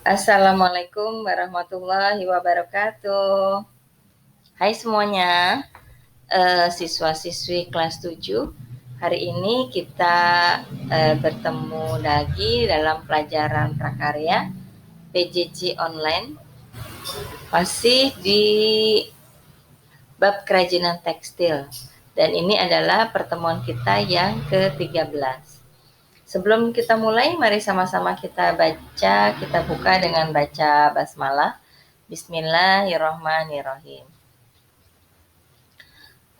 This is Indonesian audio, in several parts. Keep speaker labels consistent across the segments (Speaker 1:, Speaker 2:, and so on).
Speaker 1: Assalamualaikum warahmatullahi wabarakatuh. Hai semuanya, siswa-siswi kelas 7. Hari ini kita bertemu lagi dalam pelajaran prakarya PJJ online. Masih di bab kerajinan tekstil. Dan ini adalah pertemuan kita yang ke-13. Sebelum kita mulai, mari sama-sama kita baca, kita buka dengan baca basmalah. Bismillahirrahmanirrahim.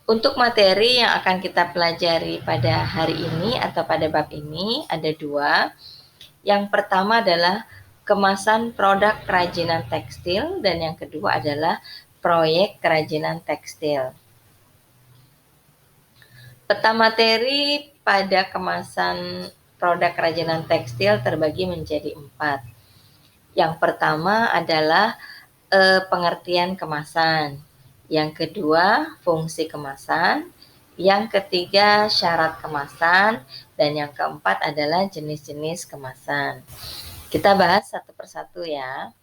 Speaker 1: Untuk materi yang akan kita pelajari pada hari ini atau pada bab ini ada dua. Yang pertama adalah kemasan produk kerajinan tekstil dan yang kedua adalah proyek kerajinan tekstil. Peta materi pada kemasan produk kerajinan tekstil terbagi menjadi 4. Yang pertama adalah pengertian kemasan. Yang kedua, fungsi kemasan. Yang ketiga, syarat kemasan. Dan yang keempat adalah jenis-jenis kemasan. Kita bahas satu persatu ya.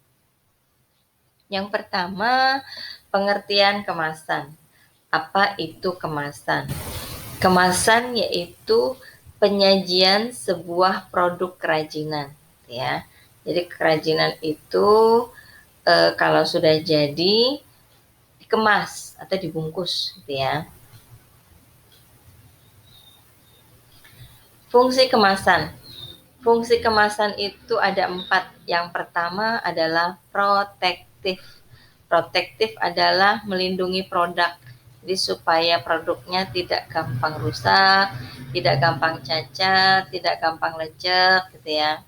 Speaker 1: Yang pertama, pengertian kemasan. Apa itu kemasan? Kemasan yaitu penyajian sebuah produk kerajinan, ya. Jadi kerajinan itu kalau sudah jadi dikemas atau dibungkus, gitu ya. Fungsi kemasan. Fungsi kemasan itu ada 4. Yang pertama adalah protektif. Protektif adalah melindungi produk. Jadi supaya produknya tidak gampang rusak, tidak gampang cacat, tidak gampang lecek, gitu ya.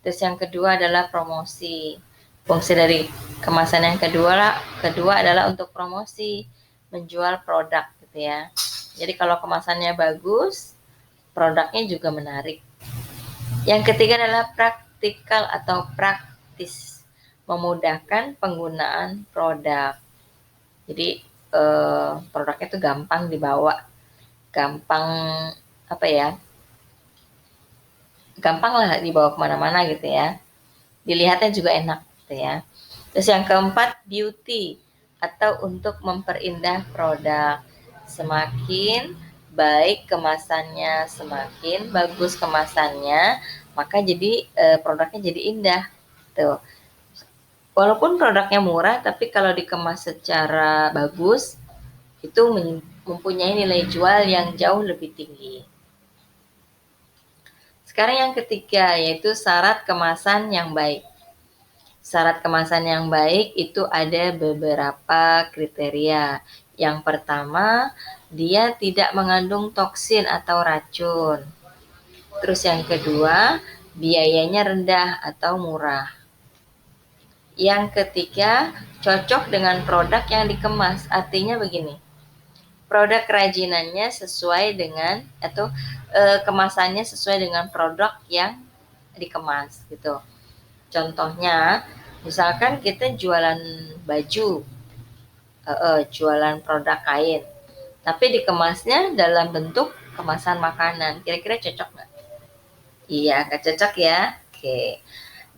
Speaker 1: Terus yang kedua adalah promosi. Fungsi dari kemasan yang kedua adalah untuk promosi, menjual produk, gitu ya. Jadi kalau kemasannya bagus, produknya juga menarik. Yang ketiga adalah praktikal atau praktis, memudahkan penggunaan produk. Jadi produknya itu gampang dibawa, gampang gampang lah dibawa kemana-mana gitu ya. Dilihatnya juga enak gitu ya. Terus yang keempat, beauty atau untuk memperindah produk. Semakin baik kemasannya, semakin bagus kemasannya, maka jadi produknya jadi indah. Tuh. Walaupun produknya murah, tapi kalau dikemas secara bagus, itu mempunyai nilai jual yang jauh lebih tinggi. Sekarang yang ketiga, yaitu syarat kemasan yang baik. Syarat kemasan yang baik itu ada beberapa kriteria. Yang pertama, dia tidak mengandung toksin atau racun. Terus yang kedua, biayanya rendah atau murah. Yang ketiga, cocok dengan produk yang dikemas. Artinya begini, produk kerajinannya sesuai dengan atau kemasannya sesuai dengan produk yang dikemas gitu. Contohnya, misalkan kita jualan baju, jualan produk kain, tapi dikemasnya dalam bentuk kemasan makanan. Kira-kira cocok nggak? Iya, nggak cocok ya. Oke.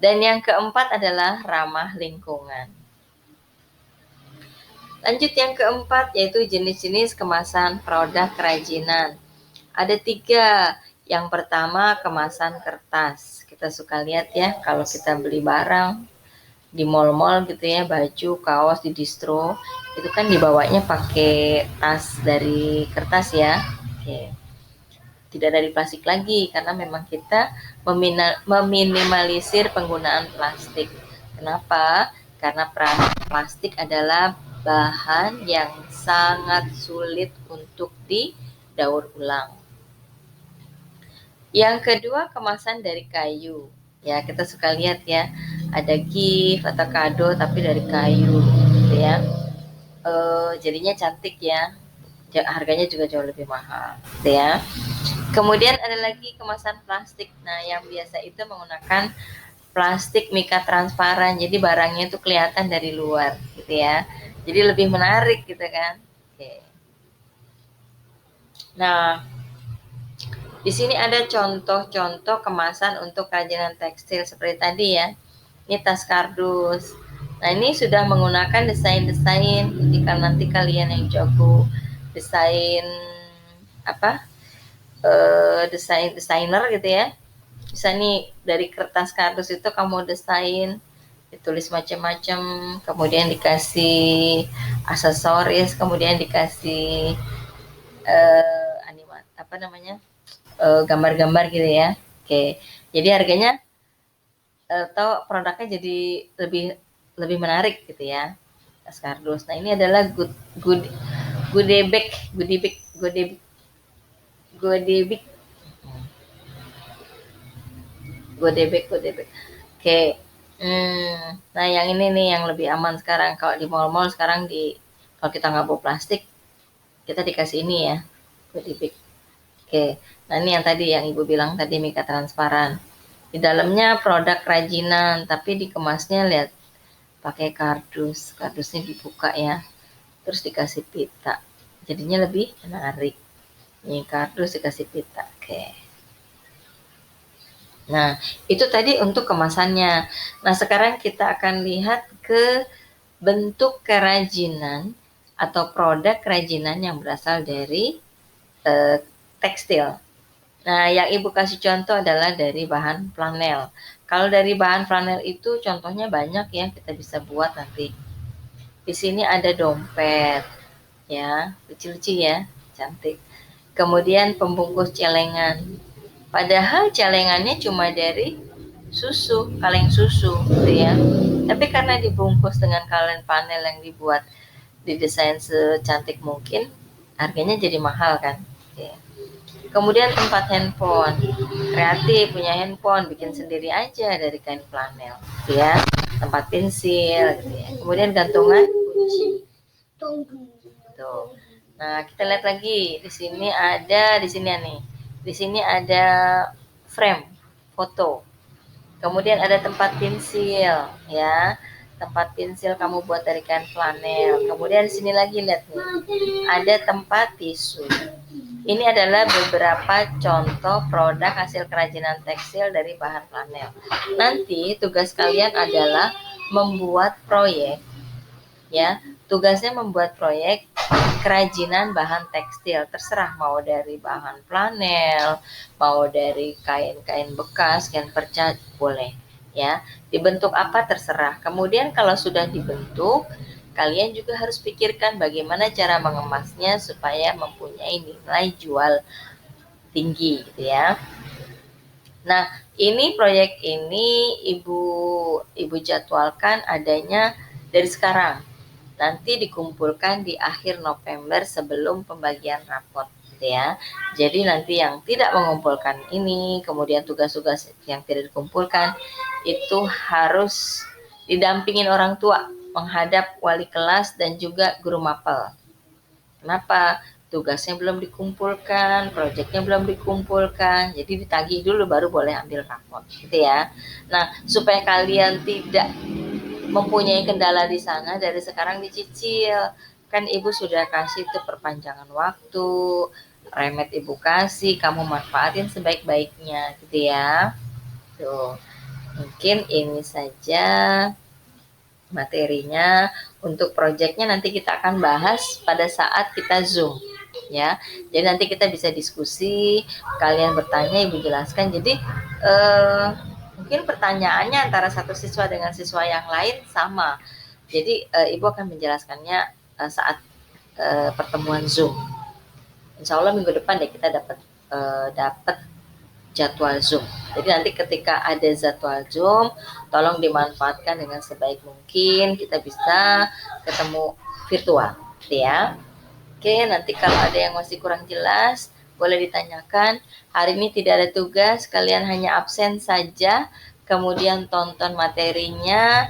Speaker 1: Dan yang keempat adalah ramah lingkungan. Lanjut yang keempat, yaitu jenis-jenis kemasan produk kerajinan. Ada 3. Yang pertama, kemasan kertas. Kita suka lihat ya, kalau kita beli barang di mall-mall gitu ya, baju, kaos di distro, itu kan dibawanya pakai tas dari kertas ya. Oke. Tidak dari plastik lagi, karena memang kita meminimalisir penggunaan plastik. Kenapa? Karena plastik adalah bahan yang sangat sulit untuk didaur ulang. Yang kedua, kemasan dari kayu. Ya, kita suka lihat ya, ada gift atau kado tapi dari kayu gitu ya. Jadinya cantik ya. Harganya juga jauh lebih mahal gitu ya. Kemudian ada lagi kemasan plastik. Nah, yang biasa itu menggunakan plastik mika transparan. Jadi barangnya itu kelihatan dari luar gitu ya. Jadi lebih menarik gitu kan. Oke. Nah, di sini ada contoh-contoh kemasan untuk kerajinan tekstil seperti tadi ya. Ini tas kardus. Nah, ini sudah menggunakan desain-desain. Ketika nanti kalian yang jago desain apa, desainer gitu ya, bisa nih dari kertas kardus itu kamu desain, ditulis macam-macam, kemudian dikasih aksesoris, kemudian dikasih apa namanya, gambar-gambar gitu ya. Oke, jadi harganya atau produknya jadi lebih lebih menarik gitu ya, tas kardus. Nah, ini adalah good goodie bag, goodie bag, goodie bag, goodie bag. Oke. Nah, yang ini nih yang lebih aman sekarang. Kalau di mall-mall sekarang, kalau kita nggak bawa plastik, kita dikasih ini ya, goodie bag. Oke. Nah, ini yang tadi yang Ibu bilang tadi, mika transparan. Di dalamnya produk kerajinan, tapi dikemasnya lihat pakai kardus. Kardusnya dibuka ya, terus dikasih pita. Jadinya lebih menarik. Ini kardus dikasih pita. Oke. Nah, itu tadi untuk kemasannya. Nah, sekarang kita akan lihat ke bentuk kerajinan atau produk kerajinan yang berasal dari tekstil. Nah, yang Ibu kasih contoh adalah dari bahan flanel. Kalau dari bahan flanel itu contohnya banyak ya, kita bisa buat nanti. Di sini ada dompet, ya, lucu-lucu ya, cantik. Kemudian pembungkus celengan. Padahal celengannya cuma dari susu, kaleng susu, gitu ya. Tapi karena dibungkus dengan kaleng panel yang dibuat didesain secantik mungkin, harganya jadi mahal kan. Ya. Kemudian tempat handphone, kreatif punya handphone, bikin sendiri aja dari kain flanel, gitu ya. Tempat pensil, gitu ya. Kemudian gantungan kunci. Tuh. Nah, kita lihat lagi di sini nih. Di sini ada frame foto. Kemudian ada tempat pensil, ya. Tempat pensil kamu buat dari kain flanel. Kemudian di sini lagi lihat nih. Ada tempat tisu. Ini adalah beberapa contoh produk hasil kerajinan tekstil dari bahan flanel. Nanti tugas kalian adalah membuat proyek, ya. Tugasnya membuat proyek kerajinan bahan tekstil, terserah mau dari bahan flanel, mau dari kain-kain bekas, kain perca, boleh ya. Dibentuk apa terserah. Kemudian kalau sudah dibentuk, kalian juga harus pikirkan bagaimana cara mengemasnya supaya mempunyai nilai jual tinggi gitu ya. Nah, ini proyek ini Ibu jadwalkan adanya dari sekarang. Nanti dikumpulkan di akhir November sebelum pembagian rapot gitu ya. Jadi nanti yang tidak mengumpulkan ini, kemudian tugas-tugas yang tidak dikumpulkan itu harus didampingin orang tua menghadap wali kelas dan juga guru mapel. Kenapa? Tugasnya belum dikumpulkan, proyeknya belum dikumpulkan, jadi ditagih dulu baru boleh ambil rapot gitu ya. Nah, supaya kalian tidak mempunyai kendala di sana, dari sekarang dicicil. Kan Ibu sudah kasih tuh perpanjangan waktu, remet Ibu kasih, kamu manfaatin sebaik-baiknya gitu ya. Tuh, mungkin ini saja materinya. Untuk proyeknya nanti kita akan bahas pada saat kita Zoom ya. Jadi nanti kita bisa diskusi, kalian bertanya, Ibu jelaskan. Jadi mungkin pertanyaannya antara satu siswa dengan siswa yang lain sama. Jadi Ibu akan menjelaskannya saat pertemuan Zoom. Insya Allah minggu depan deh kita dapat jadwal Zoom. Jadi nanti ketika ada jadwal Zoom, tolong dimanfaatkan dengan sebaik mungkin. Kita bisa ketemu virtual, ya. Oke, nanti kalau ada yang masih kurang jelas, boleh ditanyakan. Hari ini tidak ada tugas, kalian hanya absen saja. Kemudian tonton materinya,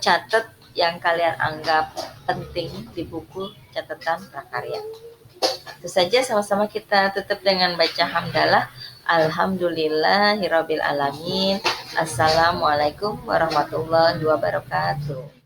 Speaker 1: catat yang kalian anggap penting di buku catatan prakarya. Itu saja, sama-sama kita tutup dengan baca hamdalah. Alhamdulillahirabbil alamin. Assalamualaikum warahmatullahi wabarakatuh.